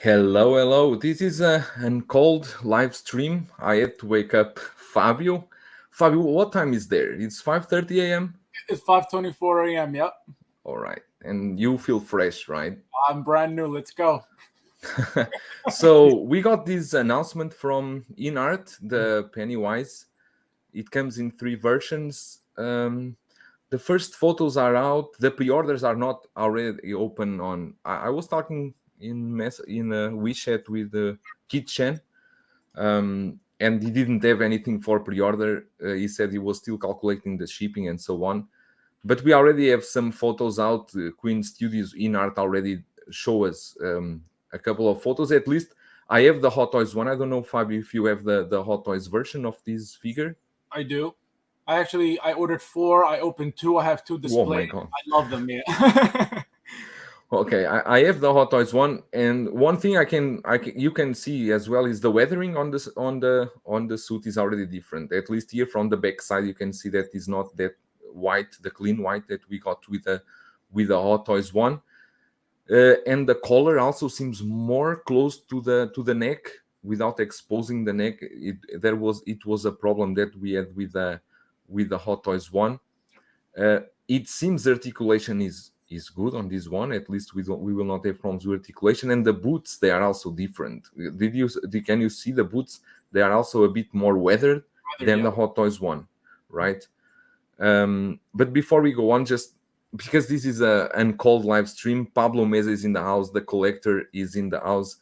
Hello, hello. This is a cold live stream. I had to wake up Fabio. Fabio, what time is there? It's 5:30 a.m. It's 5:24 a.m. Yep. All right. And you feel fresh, right? I'm brand new. Let's go. So we got this announcement from Inart, the Pennywise. It comes in three versions. The first photos are out. The pre-orders are not already open on. I was talking in a WeChat with Kit Chen, and he didn't have anything for pre-order. He said he was still calculating the shipping and so on. But we already have some photos out. Queen Studios Inart already show us a couple of photos. At least I have the Hot Toys one. I don't know, Fabio, if you have the Hot Toys version of this figure. I do. I ordered 4. I opened 2. I have 2 Oh my displayed. god. I love them. Yeah. Okay, I have the Hot Toys one, and one thing you can see as well is the weathering on this on the suit is already different. At least here from the back side, you can see that is not that white, the clean white that we got with the Hot Toys one, and the collar also seems more close to the neck without exposing the neck. It was a problem that we had with the Hot Toys one. It seems articulation is good on this one. At least we will not have problems with articulation. And the boots, they are also different. Can you see the boots? They are also a bit more weathered than the Hot Toys one, right? But before we go on, just because this is a cold live stream, Pablo Meza is in the house, the collector is in the house.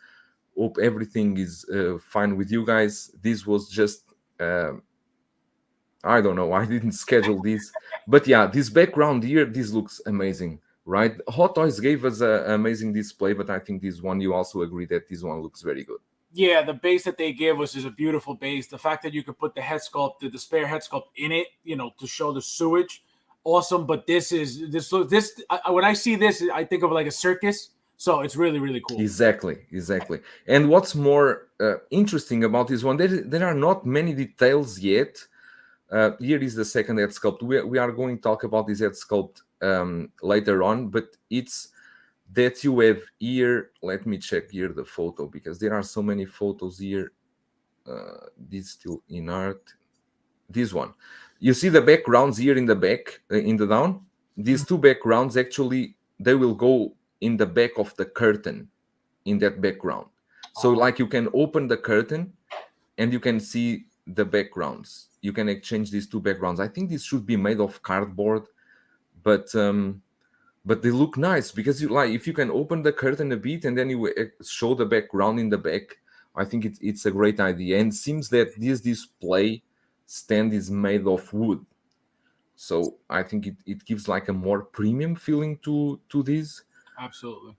Hope everything is fine with you guys. This was just I don't know, I didn't schedule this, but yeah, this background here, this looks amazing, right? Hot Toys gave us an amazing display, but I think this one, you also agree that this one looks very good. Yeah, the base that they gave us is a beautiful base. The fact that you could put the head sculpt, the spare head sculpt in it, to show the sewage, awesome. But this. When I see this, I think of like a circus. So it's really, really cool. Exactly. And what's more interesting about this one, there are not many details yet. Here is the second head sculpt. We are going to talk about this head sculpt later on, but it's that you have here. Let me check here the photo because there are so many photos here. This still in art. This one, you see the backgrounds here in the back, in the down. These two backgrounds actually they will go in the back of the curtain, in that background. So like you can open the curtain, and you can see the backgrounds. You can exchange these two backgrounds. I think this should be made of cardboard, but they look nice because if you can open the curtain a bit and then you show the background in the back, I think it's a great idea. And it seems that this display stand is made of wood, so I think it gives like a more premium feeling to this. Absolutely.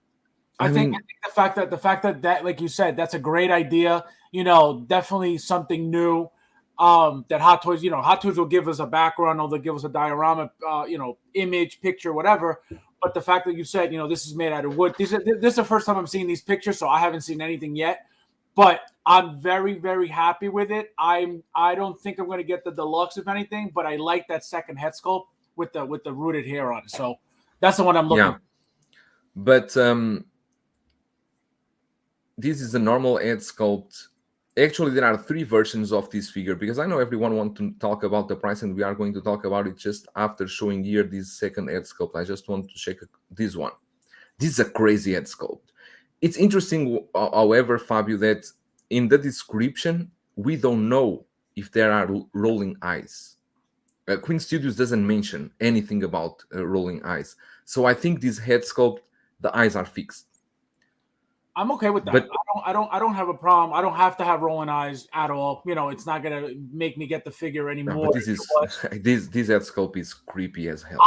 I think the fact that like you said, that's a great idea. Definitely something new. That Hot Toys, Hot Toys will give us a background, or they'll give us a diorama, image, picture, whatever. But the fact that you said, this is made out of wood. This is the first time I'm seeing these pictures, so I haven't seen anything yet. But I'm very, very happy with it. I don't think I'm going to get the deluxe, if anything, but I like that second head sculpt with the rooted hair on it. So that's the one I'm looking. Yeah, but this is a normal head sculpt. Actually, there are 3 versions of this figure because I know everyone wants to talk about the price, and we are going to talk about it just after showing here this second head sculpt. I just want to check this one. This is a crazy head sculpt. It's interesting, however, Fabio, that in the description, we don't know if there are rolling eyes. Queen Studios doesn't mention anything about rolling eyes. So I think this head sculpt, the eyes are fixed. I'm okay with that. But I don't have a problem. I don't have to have rolling eyes at all. It's not gonna make me get the figure anymore. But this head sculpt is creepy as hell.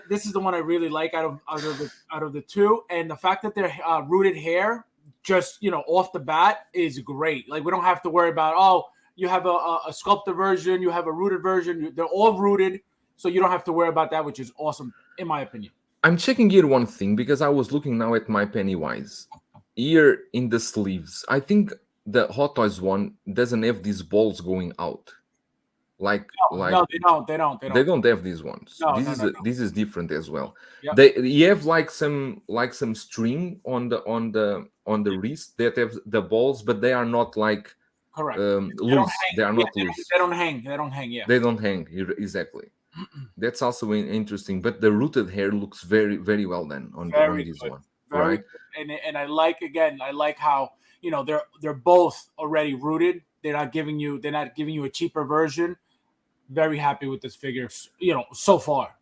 This is the one I really like out of the 2, and the fact that they're rooted hair, just off the bat, is great. Like we don't have to worry about you have a sculpted version, you have a rooted version. They're all rooted, so you don't have to worry about that, which is awesome in my opinion. I'm checking here one thing because I was looking now at my Pennywise. Here in the sleeves, I think the Hot Toys one doesn't have these balls going out. No, they don't. They don't have these ones. No, this is different as well. Yep. You have like some string on on the wrist that have the balls, but they are not like correct. loose. They are not loose. They don't hang. They don't hang. Yeah. They don't hang. Exactly. That's also interesting. But the rooted hair looks very, very well done on this Good. one, Very right? good. And I like, again, I like how, you know, they're both already rooted. They're not giving you a cheaper version. Very happy with this figure, you know, so far.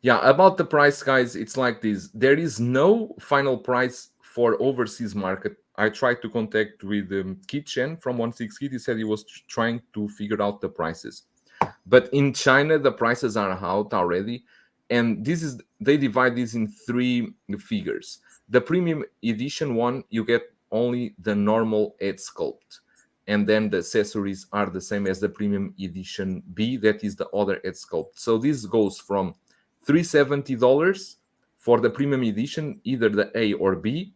Yeah, about the price, guys, it's like this. There is no final price for overseas market. I tried to contact with Kit Chen from 16 Kit. He said he was trying to figure out the prices. But in China, the prices are out already. And they divide this in 3 figures. The premium edition one, you get only the normal head sculpt. And then the accessories are the same as the premium edition B, that is the other head sculpt. So this goes from $370 for the premium edition, either the A or B,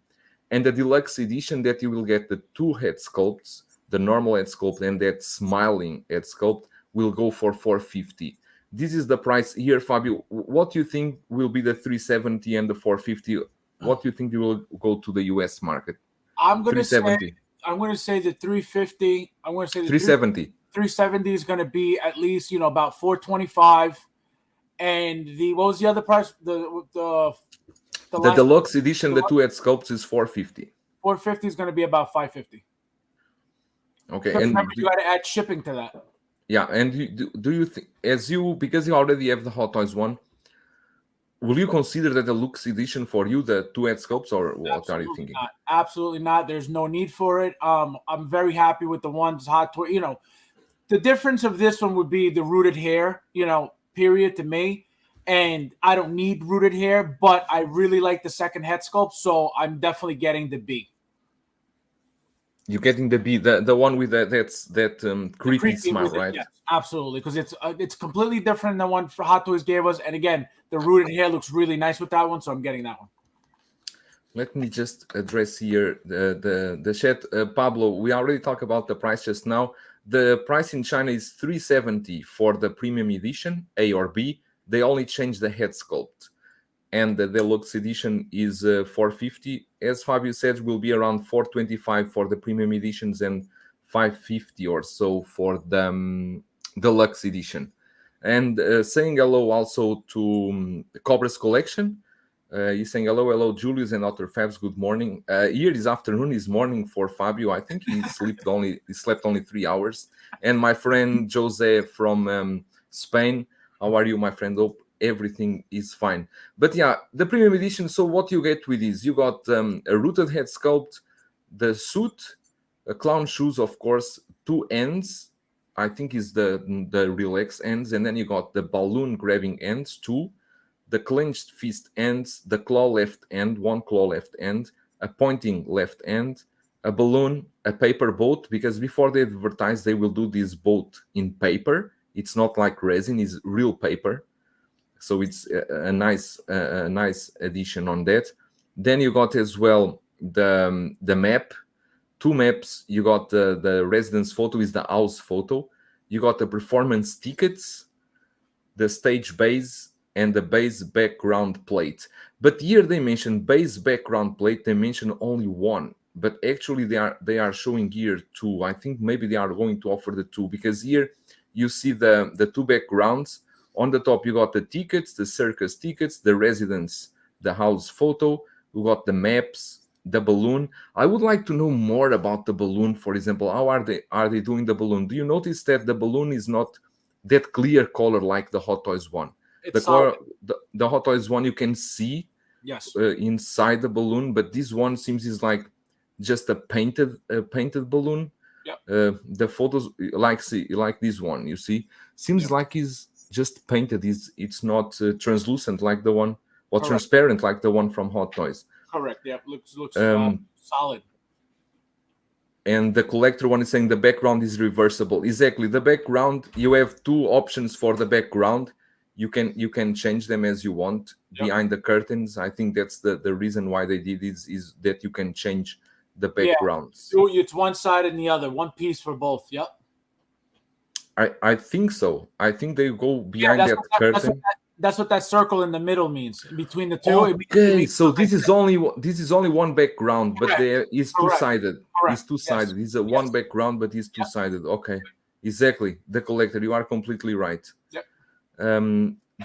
and the deluxe edition that you will get the 2 head sculpts, the normal head sculpt and that smiling head sculpt, will go for $450. This is the price here, Fabio. What do you think will be the 370 and the 450? What do you think you will go to the US market? I'm gonna say the 350. I'm gonna say the 370. 370 is gonna be at least, you know, about 425. And what was the other price? The deluxe edition, the 2 head sculpts is 450. 450 is gonna be about 550. Okay, and remember, you got to add shipping to that. Yeah, and do you think, because you already have the Hot Toys one, will you consider that the Lux edition for you, the 2 head sculpts, or what are you thinking? Not. Absolutely not. There's no need for it. I'm very happy with the ones Hot Toy. You know, the difference of this one would be the rooted hair, you know, period, to me. And I don't need rooted hair, but I really like the second head sculpt, so I'm definitely getting the B. You're getting the B, the one with that creepy smile, right? Yes, absolutely, because it's completely different than the one for Hot Toys gave us. And again, the rooted hair looks really nice with that one, so I'm getting that one. Let me just address here the chat. Pablo, we already talked about the price just now. The price in China is $370 for the premium edition, A or B. They only changed the head sculpt. And the deluxe edition is $450. As Fabio said, will be around $425 for the premium editions and $550 or so for the deluxe edition. And saying hello also to Cobra's Collection. He's saying hello, Julius and Otter Fabs. Good morning. Here is afternoon, is morning for Fabio. I think he slept only 3 hours. And my friend Jose from Spain. How are you, my friend? Hope everything is fine. But yeah, the premium edition. So what you get with this, you got a rooted head sculpt, the suit, clown shoes, of course, 2 ends. I think is the relaxed ends, and then you got the balloon grabbing ends, 2, the clenched fist ends, the claw left end, 1 claw left end, a pointing left end, a balloon, a paper boat, because before they advertise, they will do this boat in paper. It's not like resin, it's real paper. So it's a nice addition on that. Then you got as well the map, 2 maps. You got the residence photo is the house photo. You got the performance tickets, the stage base, and the base background plate. But here they mention base background plate. They mention only 1, but actually they are showing here 2. I think maybe they are going to offer the 2, because here you see the 2 backgrounds. On the top, you got the tickets, the circus tickets, the residence, the house photo. You got the maps, the balloon. I would like to know more about the balloon. For example, how are they doing the balloon? Do you notice that the balloon is not that clear color like the Hot Toys one? The Hot Toys one you can see inside the balloon, but this one seems is like just a painted balloon. Yep. The photos like this one, you see, seems like is just painted. It's not translucent like the one, or transparent like the one from Hot Toys. Correct. Yeah, looks solid. And the collector one is saying the background is reversible. Exactly, the background, you have 2 options for the background. You can change them as you want behind the curtains. I think that's the reason why they did this, is that you can change the backgrounds. Yeah. It's one side and the other, one piece for both. Yep. I think so. I think they go behind that curtain. That's what that circle in the middle means. Between the two, it Okay, makes so it like this is only one background, but correct, there is two correct, sided. correct. It's two Yes, sided. It's a yes, one background, but it's two yep, sided. Okay, exactly. The collector. You are completely right. yep.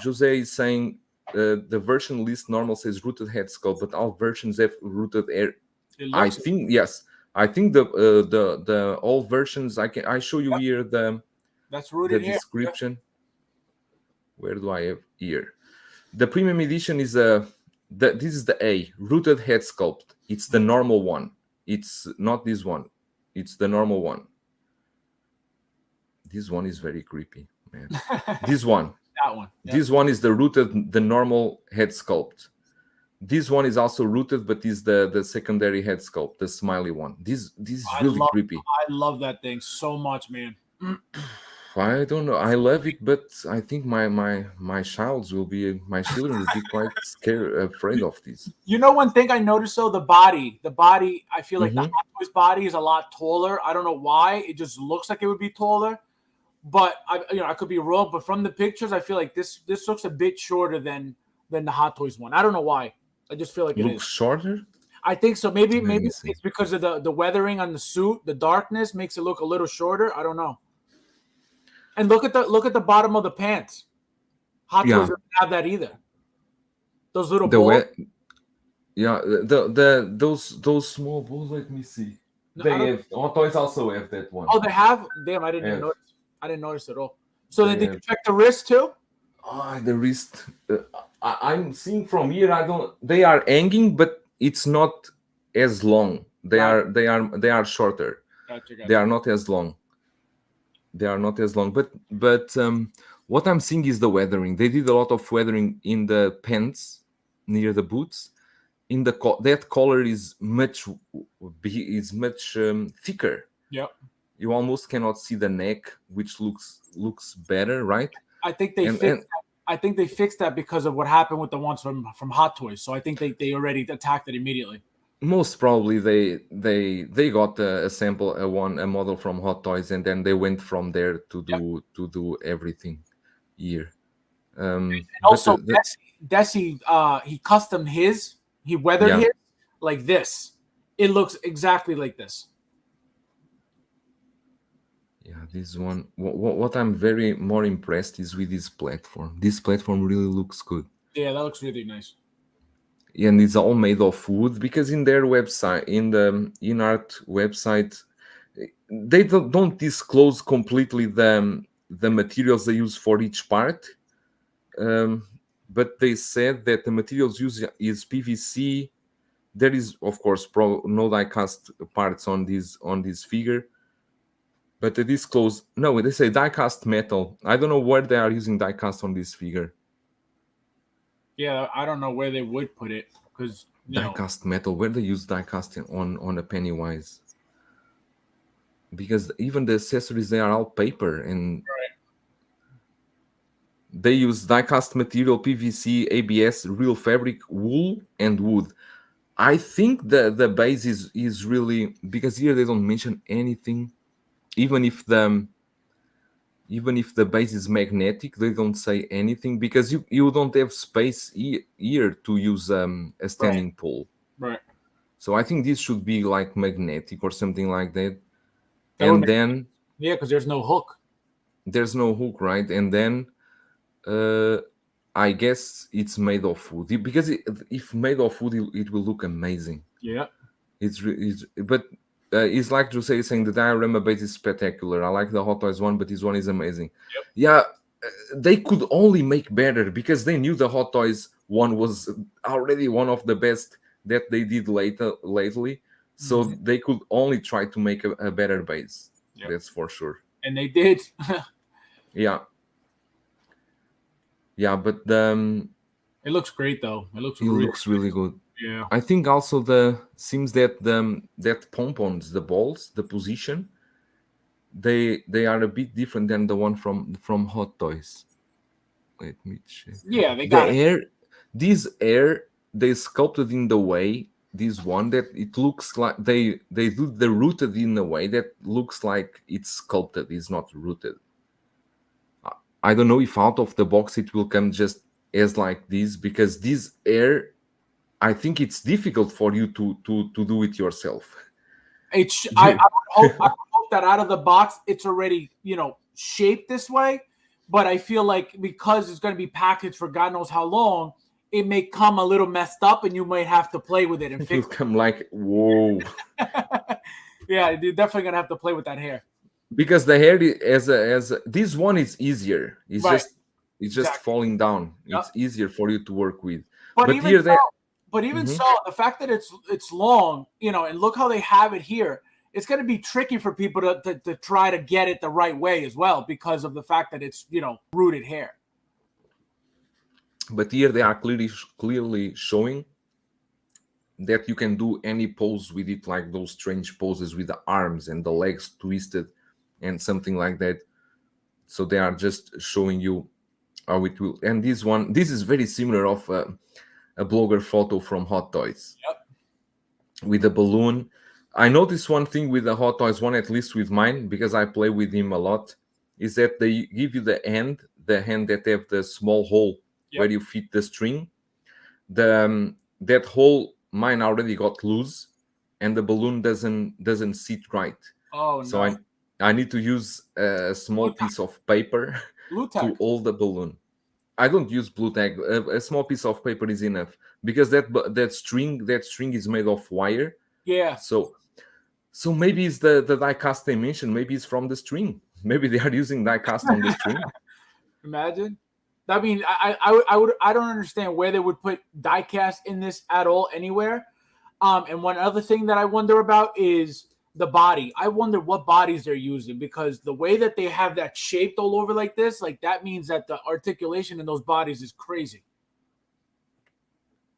Jose is saying the version least normal says rooted head sculpt, but all versions have rooted air. It I looks. think yes. I think the all versions. I show you Yep, here that's the rooted here. Yep. description. Where do I have here? The premium edition is this is the A rooted head sculpt. It's the normal one. It's not this one. It's the normal one. This one is very creepy, man. This one. That one. Yep. This one is the rooted, the normal head sculpt. This one is also rooted, but is the secondary head sculpt, the smiley one. This is really creepy. I love that thing so much, man. I don't know. I love it, but I think my children will be quite scared, afraid of this. You know, one thing I noticed though, the body. I feel like the Mhm. Hot Toys body is a lot taller. I don't know why. It just looks like it would be taller, but I could be wrong. But from the pictures, I feel like this looks a bit shorter than the Hot Toys one. I don't know why. I just feel like it Looks is. shorter. I think so. Maybe Let me see. it's because of the weathering on the suit. The darkness makes it look a little shorter. I don't know. And look at the bottom of the pants. Hot Toys Yeah. doesn't have that either. Those little The balls. way, yeah, those small balls. Let me see. No, I They don't- have. Hot Toys also have that one. Oh, they have. Damn, I didn't even Yeah. notice. I didn't notice at all. So then, did Yeah. you check the wrist too? The wrist. I'm seeing from here. I don't. They are hanging, but it's not as long. They Right. are shorter. Gotcha. They are not as long. They are not as long. But what I'm seeing is the weathering. They did a lot of weathering in the pants near the boots. In the that color is much thicker. Yep. You almost cannot see the neck, which looks better, right? I think they fixed. I think they fixed that because of what happened with the ones from Hot Toys. So I think they already attacked it immediately. Most probably they got a sample, a model from Hot Toys, and then they went from there to do everything here. And also, Desi, he custom his. He weathered his like this. It looks exactly like this. Yeah, this one. What I'm very more impressed is with this platform. This platform really looks good. Yeah, that looks really nice. And it's all made of wood, because in their website, in the Inart website, they don't disclose completely the materials they use for each part. But they said that the materials used is PVC. There is, of course, no die-cast parts on this figure. But they disclose, no, they say die-cast metal. I don't know where they are using die-cast on this figure. Yeah, I don't know where they would put it, because die-cast metal, where they use die-cast on a Pennywise. Because even the accessories, they are all paper, and they use die-cast material, PVC, ABS, real fabric, wool, and wood. I think the base is really, because here they don't mention anything. Even if the base is magnetic, they don't say anything, because you don't have space here to use a standing pole. Right. So I think this should be like magnetic or something like that. And then because there's no hook. There's no hook, right? And then I guess it's made of wood, because if made of wood, it will look amazing. Yeah. But it's like Jose is saying, the diorama base is spectacular. I like the Hot Toys one, but this one is amazing. Yep. Yeah, they could only make better, because they knew the Hot Toys one was already one of the best that they did lately. So they could only try to make a better base. Yep. That's for sure. And they did. Yeah, but it looks great though. It looks really good. Yeah. I think also seems that that pompons, the balls, the position, they are a bit different than the one from Hot Toys. Let me check. Yeah, they got this air, they sculpted in the way, this one, that it looks like they do the rooted in a way that looks like it's sculpted, it's not rooted. I don't know if out of the box it will come just as like this, because this hair, I think it's difficult for you to do it yourself. It's You I would hope that out of the box it's already, shaped this way. But I feel like because it's going to be packaged for God knows how long, it may come a little messed up, and you might have to play with it and it will fix come like, whoa. it. Yeah, you're definitely gonna have to play with that hair. Because the hair as this one is easier. Right. It's just Exactly. falling down. Yep. It's easier for you to work with. But But even here so, there. but even Mhm. so, the fact that it's long, and look how they have it here. It's going to be tricky for people to try to get it the right way as well because of the fact that it's rooted hair. But here they are clearly showing that you can do any pose with it, like those strange poses with the arms and the legs twisted and something like that. So they are just showing you how it will. And this is very similar of a blogger photo from Hot Toys Yep. with a balloon. I noticed one thing with the Hot Toys one, at least with mine, because I play with him a lot, is that they give you the hand that have the small hole Yep. where you fit the string. That hole mine already got loose, and the balloon doesn't sit right. Oh So no. I need to use a small Blue tack. piece of paper Blue to tack. hold the balloon. I don't use blue tag. A small piece of paper is enough because that string is made of wire. Yeah. So maybe it's the die cast they mentioned. Maybe it's from the string. Maybe they are using die cast on the string. Imagine. I mean, I don't understand where they would put diecast in this at all anywhere. And one other thing that I wonder about is the body. I wonder what bodies they're using because the way that they have that shaped all over like this, like that means that the articulation in those bodies is crazy.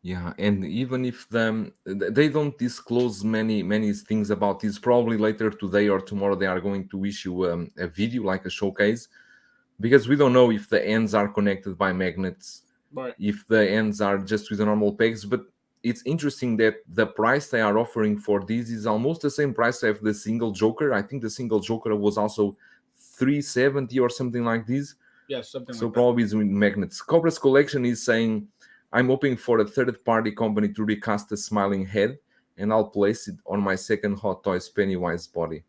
Yeah, and even if they don't disclose many things about this, probably later today or tomorrow they are going to issue a video like a showcase, because we don't know if the ends are connected by magnets, Right. if the ends are just with the normal pegs. But it's interesting that the price they are offering for this is almost the same price of the single Joker. I think the single Joker was also 370 or something like this. Yes, something So like that. probably it's with magnets. Cobra's collection is saying, I'm hoping for a third-party company to recast the smiling head, and I'll place it on my second Hot Toys Pennywise body.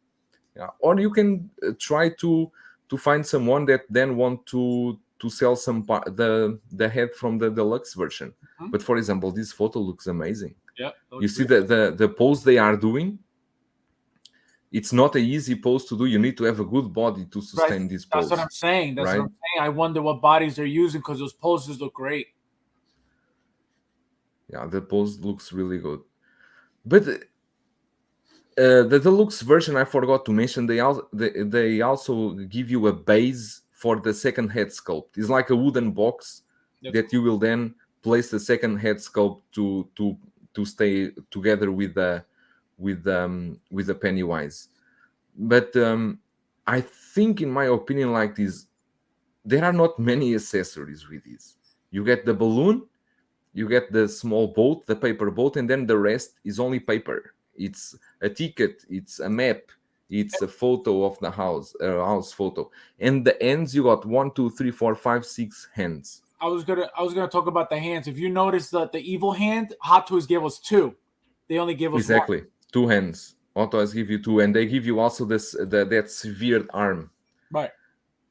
Yeah. Or you can try to find someone that then want to sell the head from the deluxe version. Mhm. But for example, this photo looks amazing. Yep. You see the pose they are doing. It's not an easy pose to do. You need to have a good body to Right. sustain this That's what I'm pose, saying. That's what right? I'm saying. I wonder what bodies they're using because those poses look great. Yeah, the pose looks really good. But the deluxe version, I forgot to mention, they also give you a base for the second head sculpt. It's like a wooden box That's that you will then place the second head sculpt to stay together with the Pennywise. But I think, in my opinion, like this, there are not many accessories with this. You get the balloon, you get the small boat, the paper boat, and then the rest is only paper. It's a ticket, it's a map, it's a photo of the house, a house photo, and the ends you got 1, 2, 3, 4, 5, 6 hands. I was gonna talk about the hands. If you notice that the evil hand, Hot Toys gave us two. They only gave us one. Exactly, 2 hands. Autos give you two, and they give you also that severed arm, Right.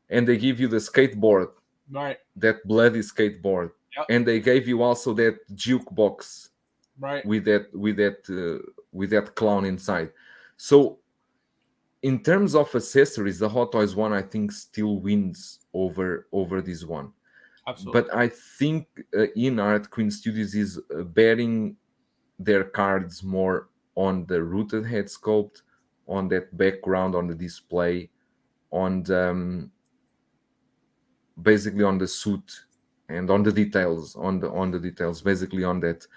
and they give you the skateboard, Right. that bloody skateboard, Yep. and they gave you also that jukebox Right. with that clown inside. So in terms of accessories, the Hot Toys one I think still wins over this one. Absolutely. But I think Inart Queen Studios is betting their cards more on the rooted head sculpt, on that background, on the display, on basically on the suit and on the details, on the details, basically on that.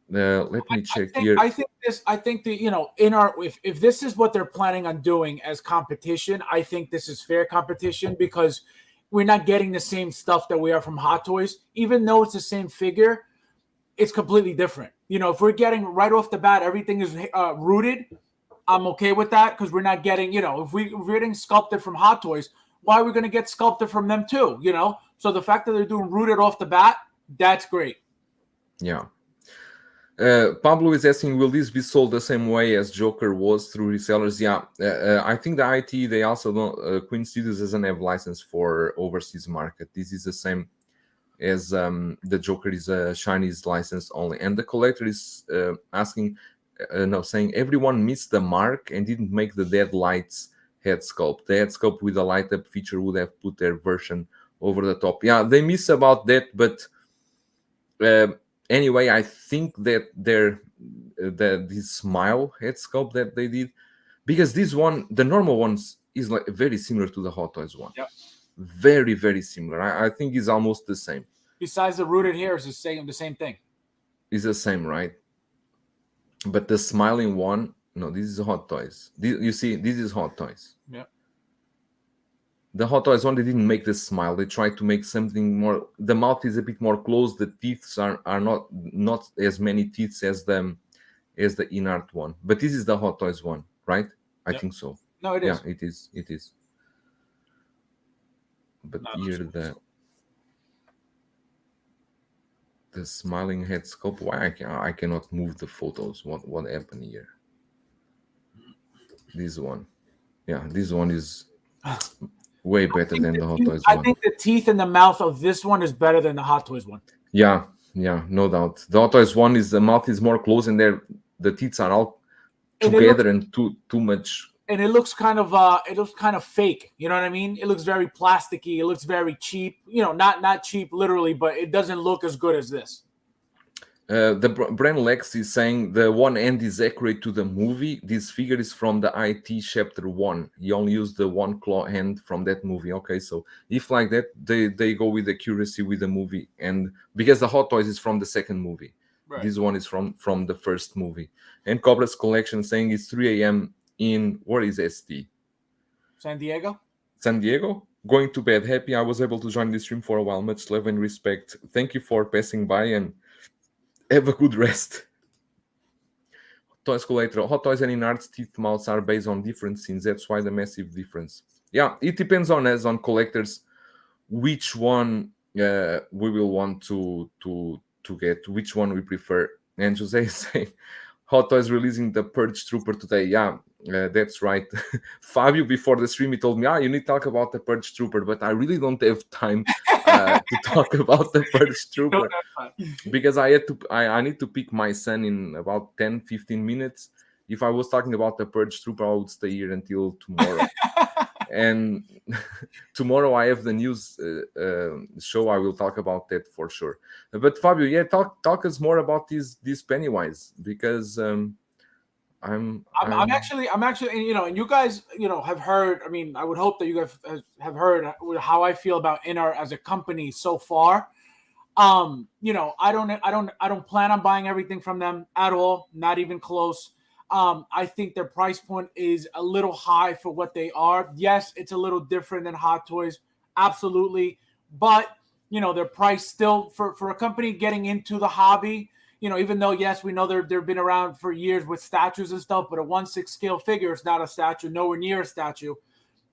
Let me check here. I think that in our if this is what they're planning on doing as competition, I think this is fair competition because we're not getting the same stuff that we are from Hot Toys. Even though it's the same figure, it's completely different. If we're getting right off the bat, everything is rooted. I'm okay with that because we're not getting, if we're getting sculpted from Hot Toys, why are we going to get sculpted from them too? You know, so the fact that they're doing rooted off the bat, that's great. Yeah. Pablo is asking, will this be sold the same way as Joker was through resellers? Yeah, I think the IT, they also don't, Queen Studios doesn't have license for overseas market. This is the same as the Joker is a Chinese license only. And the collector is asking, saying everyone missed the mark and didn't make the Dead Lights head sculpt. The head sculpt with a light up feature would have put their version over the top. Yeah, they miss about that, but anyway, I think that this smile head sculpt that they did, because this one, the normal ones, is like very similar to the Hot Toys one. Yep. Very, very similar. I think it's almost the same. Besides the rooted hair is the same thing. It's the same, right? But the smiling one, no, this is Hot Toys. You see, this is Hot Toys. Yeah. The Hot Toys one, they didn't make the smile. They tried to make something more. The mouth is a bit more closed. The teeth are not as many teeth as the Inart one. But this is the Hot Toys one, right? I think so. No, it is. Yeah, it is. It is. But here the smiling head sculpt. Why I cannot move the photos? What happened here? This one, yeah, this one is way better than the Hot Toys one. I think the teeth in the mouth of this one is better than the Hot Toys one. Yeah, no doubt. The Hot Toys one is the mouth is more close, and the teeth are all together and too much. And it looks kind of fake. You know what I mean? It looks very plasticky. It looks very cheap. You know, not cheap literally, but it doesn't look as good as this. The Brand Lex is saying the one end is accurate to the movie. This figure is from the IT chapter 1. You only use the one claw hand from that movie. Okay, so if like that, they go with accuracy with the movie, and because the Hot Toys is from the second movie, right. This one is from the first movie. And Cobra's collection saying it's 3 a.m. in, where is ST? San Diego. San Diego. Going to bed happy. I was able to join this stream for a while. Much love and respect. Thank you for passing by and have a good rest. Toys Collector. Hot Toys and Inart's teeth mouths are based on different scenes. That's why the massive difference. Yeah, it depends on us, on collectors, which one we will want to get, which one we prefer. And Jose is saying, Hot Toys releasing the Purge Trooper today. Yeah, that's right. Fabio, before the stream, he told me, you need to talk about the Purge Trooper, but I really don't have time to talk about the Purge Trooper because I need to pick my son in about 10-15 minutes. If I was talking about the Purge Trooper, I would stay here until tomorrow. And tomorrow I have the news show. I will talk about that for sure. But Fabio, yeah, talk us more about this Pennywise, because I'm actually, you know, and you guys, you know, have heard. I mean, I would hope that you guys have heard how I feel about Inart as a company so far. You know, I don't plan on buying everything from them at all, not even close. I think their price point is a little high for what they are. Yes, it's a little different than Hot Toys, absolutely. But, you know, their price still, for a company getting into the hobby, you know, even though, yes, we know they've been around for years with statues and stuff, but a 1/6 scale figure is not a statue, nowhere near a statue.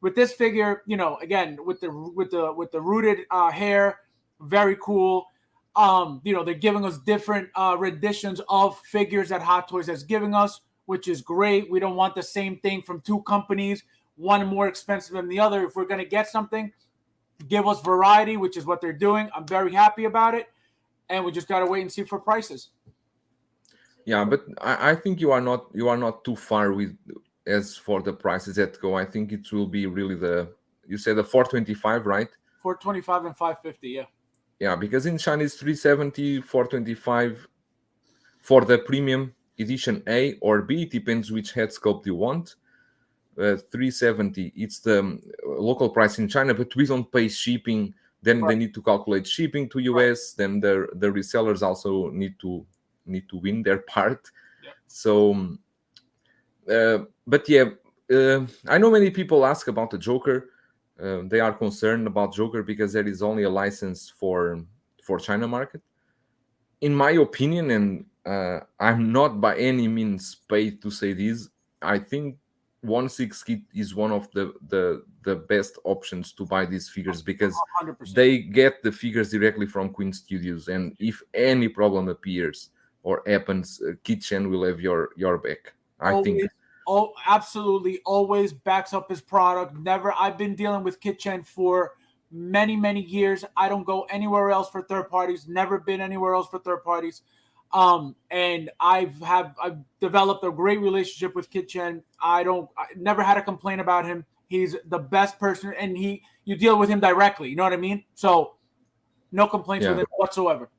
With this figure, you know, again, with the rooted hair, very cool. You know, they're giving us different renditions of figures that Hot Toys is giving us, which is great. We don't want the same thing from two companies, one more expensive than the other. If we're going to get something, give us variety, which is what they're doing. I'm very happy about it. And we just got to wait and see for prices. Yeah, but I think you are not too far with as for the prices that go. I think it will be really you said the 425, right? 425 and 550, yeah. Yeah, because in China it's 370, 425 for the premium edition A or B. It depends which head sculpt you want. 370, it's the local price in China, but we don't pay shipping. Then right. They need to calculate shipping to US. Right. Then the resellers also need to win their part. Yeah. So, but yeah, I know many people ask about the Joker. They are concerned about Joker because there is only a license for China market. In my opinion, and I'm not by any means paid to say this, I think 1/6 kit is one of the best options to buy these figures, because 100%. they get the figures directly from Queen Studios, and if any problem appears or happens, Kitchen will have your back, I think. Always, oh, absolutely, always backs up his product. Never. I've been dealing with Kitchen for many years. I don't go anywhere else for third parties. Never been anywhere else for third parties. And I've developed a great relationship with Kitchen. I never had a complaint about him. He's the best person, and you deal with him directly. You know what I mean? So no complaints with him whatsoever.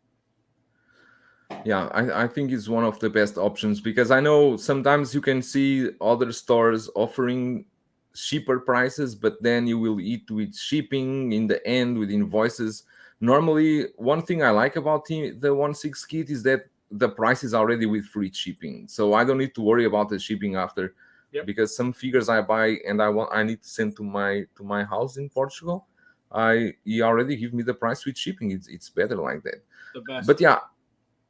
Yeah, I think it's one of the best options, because I know sometimes you can see other stores offering cheaper prices, but then you will eat with shipping in the end with invoices. Normally, one thing I like about the 1/6 kit is that the price is already with free shipping, so I don't need to worry about the shipping after. Yep. Because some figures I buy and I need to send to my house in Portugal, he already give me the price with shipping. It's better like that. The best. But yeah,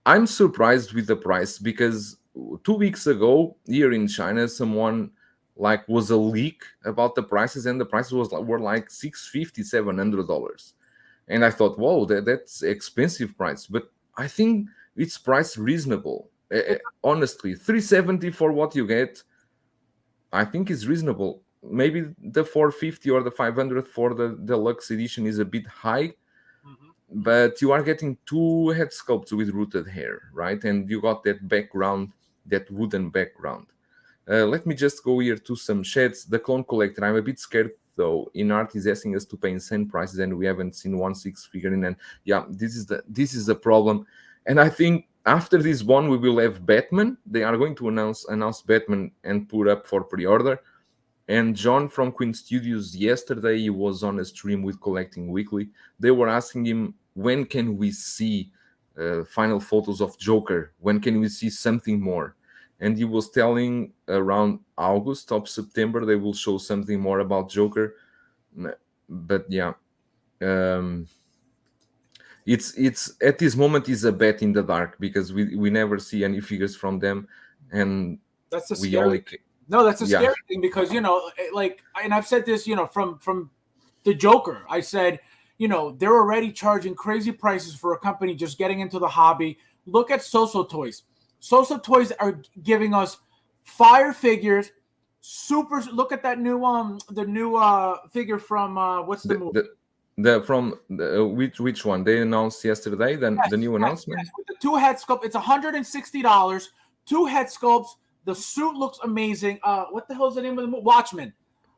I'm surprised with the price, because 2 weeks ago here in China, someone was a leak about the prices, and the prices were like $650, $700, and I thought, whoa, that's expensive price. But I think it's priced reasonable. Honestly, $370 for what you get, I think is reasonable. Maybe the $450 or the $500 for the deluxe edition is a bit high. But you are getting 2 head sculpts with rooted hair, right? And you got that background, that wooden background. Let me just go here to some chats. The Clone Collector, I'm a bit scared though. Inart is asking us to pay insane prices, and we haven't seen 1/6 figurine. And yeah, this is the problem. And I think after this one, we will have Batman. They are going to announce Batman and put up for pre-order. And John from Queen Studios, yesterday he was on a stream with Collecting Weekly. They were asking him, when can we see final photos of Joker? When can we see something more? And he was telling around August or September they will show something more about Joker. But yeah, it's at this moment is a bet in the dark, because we never see any figures from them, and that's a scary. No, that's a scary thing, because, and I've said this, from the Joker, I said, they're already charging crazy prices for a company just getting into the hobby. Look at Soso Toys. Soso Toys are giving us fire figures. Look at that new figure from what's the movie? Which one they announced yesterday? The new announcement. Yes. With the 2 head sculpt, it's $160. 2 head sculpts. The suit looks amazing. What the hell is the name of the movie? Watchmen.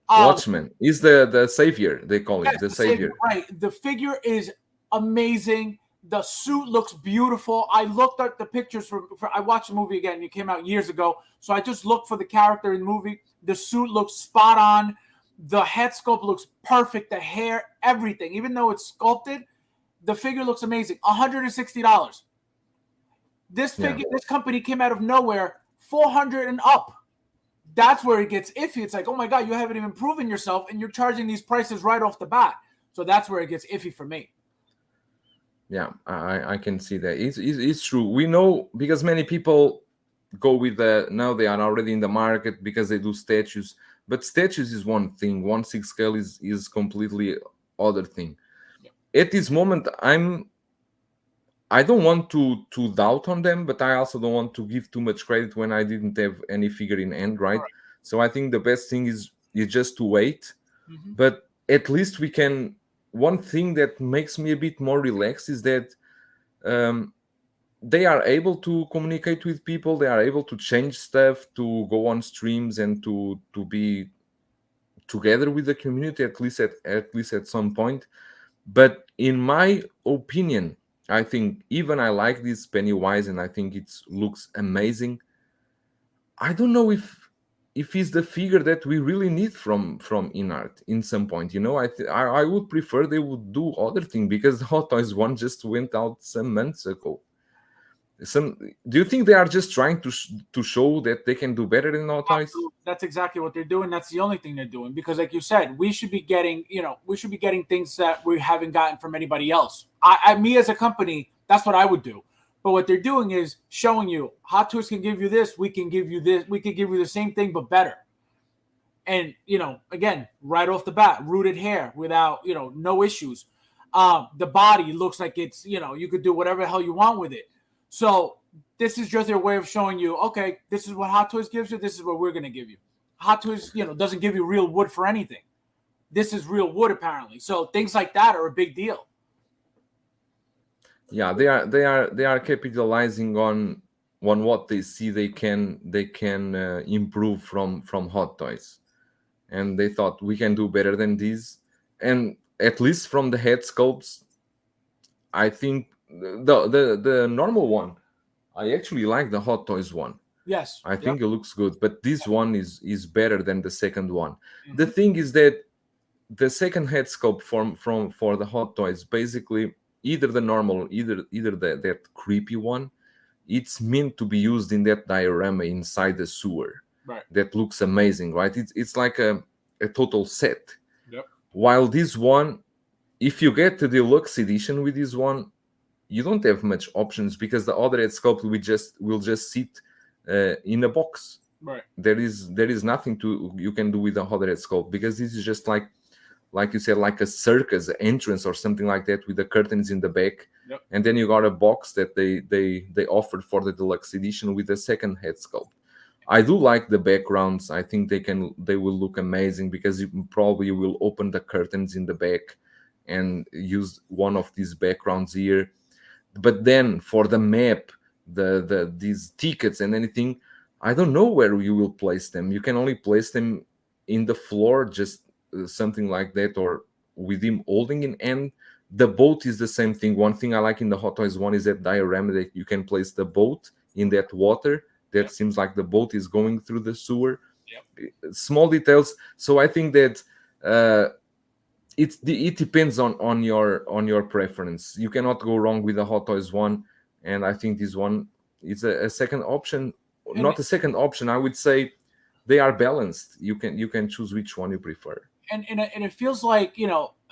Watchmen is the savior. They call it the savior. Right. The figure is amazing. The suit looks beautiful. I looked at the pictures I watched the movie again. It came out years ago, so I just looked for the character in the movie. The suit looks spot on. The head sculpt looks perfect. The hair, everything. Even though it's sculpted, the figure looks amazing. $160. This company came out of nowhere. 400 and up. That's where it gets iffy. It's like, oh my God, you haven't even proven yourself, and you're charging these prices right off the bat. So that's where it gets iffy for me. Yeah, I can see that. It's true. We know, because many people go with now they are already in the market because they do statues. But statues is one thing. 1/6 scale is completely other thing. Yeah. At this moment, I don't want to doubt on them, but I also don't want to give too much credit when I didn't have any figure in hand, right? So I think the best thing is just to wait. But at least we can. One thing that makes me a bit more relaxed is that they are able to communicate with people. They are able to change stuff, to go on streams, and to be together with the community, at least at some point. But in my opinion, I think even I like this Pennywise, and I think it looks amazing. I don't know if it's the figure that we really need from Inart in some point. I would prefer they would do other thing, because the Hot Toys one just went out some months ago. Do you think they are just trying to show that they can do better than Hot Toys? That's exactly what they're doing. That's the only thing they're doing, because, like you said, we should be getting things that we haven't gotten from anybody else. Me as a company, that's what I would do. But what they're doing is showing you Hot Toys can give you this. We can give you this. We can give you the same thing but better. And again, right off the bat, rooted hair without no issues. The body looks like it's you could do whatever the hell you want with it. So this is just their way of showing you, okay, this is what Hot Toys gives you. This is what we're gonna give you. Hot Toys, doesn't give you real wood for anything. This is real wood apparently. So things like that are a big deal. Yeah, they are capitalizing on what they see they can improve from Hot Toys, and they thought we can do better than this. And at least from the head sculpts, I think the normal one, I actually like the Hot Toys one. Yes, I think it looks good, but this one is better than the second one. Mm-hmm. The thing is that the second head sculpt for the Hot Toys, basically either the normal, either that creepy one, it's meant to be used in that diorama inside the sewer. Right. That looks amazing, right? It's like a total set. Yep. While this one, if you get the deluxe edition with this one, you don't have much options because the other head sculpt will just sit in a box. Right. There is nothing you can do with the other head sculpt, because this is just like you said, like a circus entrance or something like that, with the curtains in the back. Yep. And then you got a box that they offered for the deluxe edition with the second head sculpt. I do like the backgrounds. I think they will look amazing, because you probably will open the curtains in the back and use one of these backgrounds here. But then for the map, these tickets and anything, I don't know where you will place them. You can only place them in the floor, just something like that, or with him holding in hand. The boat is the same thing. One thing I like in the Hot Toys one is that diorama that you can place the boat in that water. That seems like the boat is going through the sewer. Yep. Small details. So I think that it depends on your preference. You cannot go wrong with the Hot Toys one, and I think this one is a second option. Not a second option, I would say they are balanced. You can choose which one you prefer. And it feels like,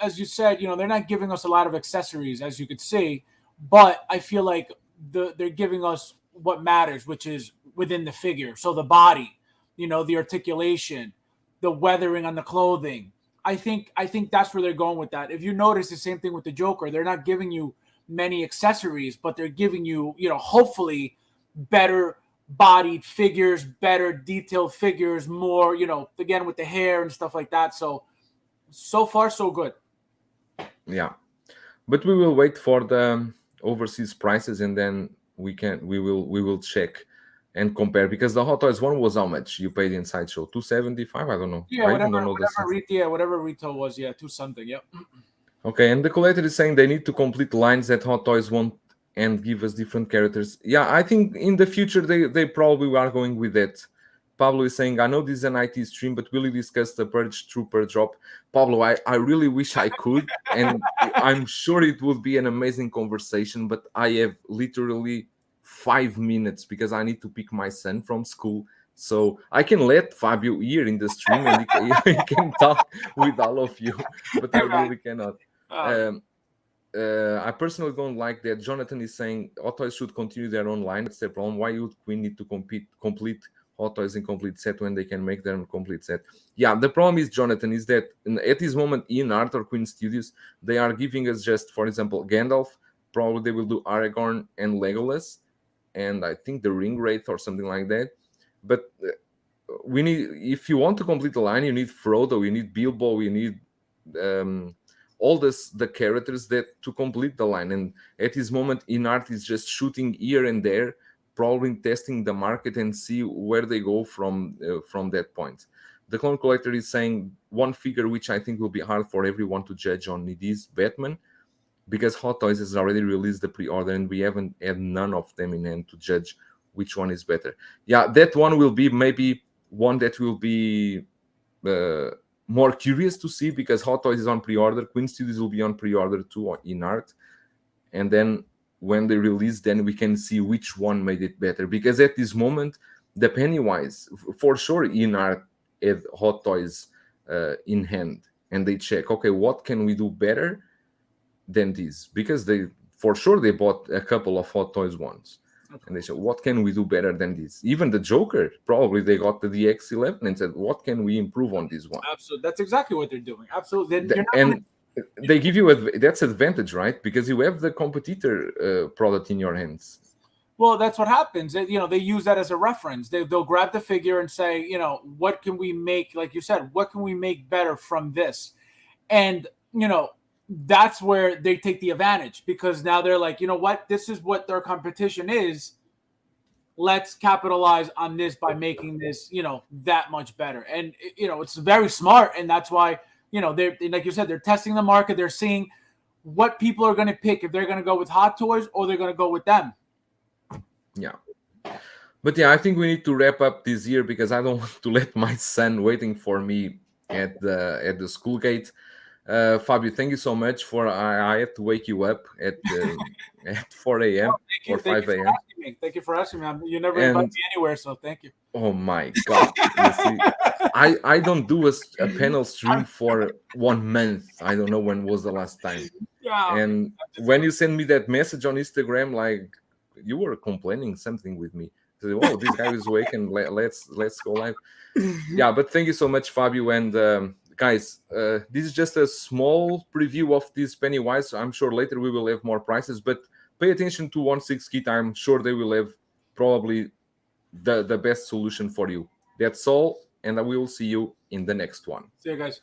as you said, they're not giving us a lot of accessories, as you could see, but I feel like they're giving us what matters, which is within the figure. So the body, the articulation, the weathering on the clothing. I think that's where they're going with that. If you notice, the same thing with the Joker. They're not giving you many accessories, but they're giving you, hopefully better bodied figures, better detailed figures, more, again, with the hair and stuff like that. So far, so good. Yeah. But we will wait for the overseas prices, and then we will check and compare, because the Hot Toys one was how much you paid in Sideshow? 275? I don't know. Yeah, whatever retail was, 2 something. Yep. Okay, and the collector is saying they need to complete lines that Hot Toys won't and give us different characters. Yeah, I think in the future they probably are going with that. Pablo is saying, I know this is an IT stream, but will you discuss the Purge Trooper drop? Pablo, I really wish I could, and I'm sure it would be an amazing conversation, but I have literally 5 minutes because I need to pick my son from school. So I can let Fabio here in the stream and he can talk with all of you, but I really cannot. I personally don't like that. Jonathan is saying Hot Toys should continue their own line. That's their problem. Why would Queen need to complete Hot Toys in complete set when they can make their own complete set? Yeah, the problem is, Jonathan, is that at this moment in Art or Queen Studios, they are giving us just, for example, Gandalf. Probably they will do Aragorn and Legolas, and I think the Ring Wraith or something like that. But we need, if you want to complete the line, you need Frodo, you need Bilbo, you need all the characters that to complete the line. And at this moment, Inart is just shooting here and there, probably testing the market and see where they go from that point. The Clone Collector is saying one figure which I think will be hard for everyone to judge on it is Batman, because Hot Toys has already released the pre-order and we haven't had none of them in hand to judge which one is better. Yeah, that one will be maybe one that will be more curious to see, because Hot Toys is on pre-order, Queen Studios will be on pre-order too in Art, and then when they release, then we can see which one made it better. Because at this moment, the Pennywise, for sure, in Art had Hot Toys in hand, and they check, okay, what can we do better than this? Because they, for sure, they bought a couple of Hot Toys ones. and they said, what can we do better than this? Even the Joker, probably they got the DX11 and said, what can we improve on this one? Absolutely, that's exactly what they're doing. Absolutely, you're not And they give you that's advantage, right? Because you have the competitor product in your hands. Well, that's what happens. They use that as a reference. They'll grab the figure and say, what can we make, like you said, what can we make better from this? And, that's where they take the advantage, because now they're like, you know what, this is what their competition is. Let's capitalize on this by making this, that much better. And, it's very smart. And that's why, they're, like you said, they're testing the market. They're seeing what people are going to pick, if they're going to go with Hot Toys or they're going to go with them. Yeah. But yeah, I think we need to wrap up this year, because I don't want to let my son waiting for me at the school gate. Fabio, thank you so much for I had to wake you up at 4 a.m. or 5 a.m. Thank you for asking me. You never invite me anywhere, so thank you. Oh my God. You see, I don't do a panel stream for 1 month. I don't know when was the last time. Yeah. And when you send me that message on Instagram, like you were complaining something with me. So, oh, this guy is awake and let's go live. Yeah, but thank you so much, Fabio. And guys, this is just a small preview of this Pennywise. I'm sure later we will have more prices, but pay attention to 1/6 kit. I'm sure they will have probably the best solution for you. That's all, and I will see you in the next one. See you guys.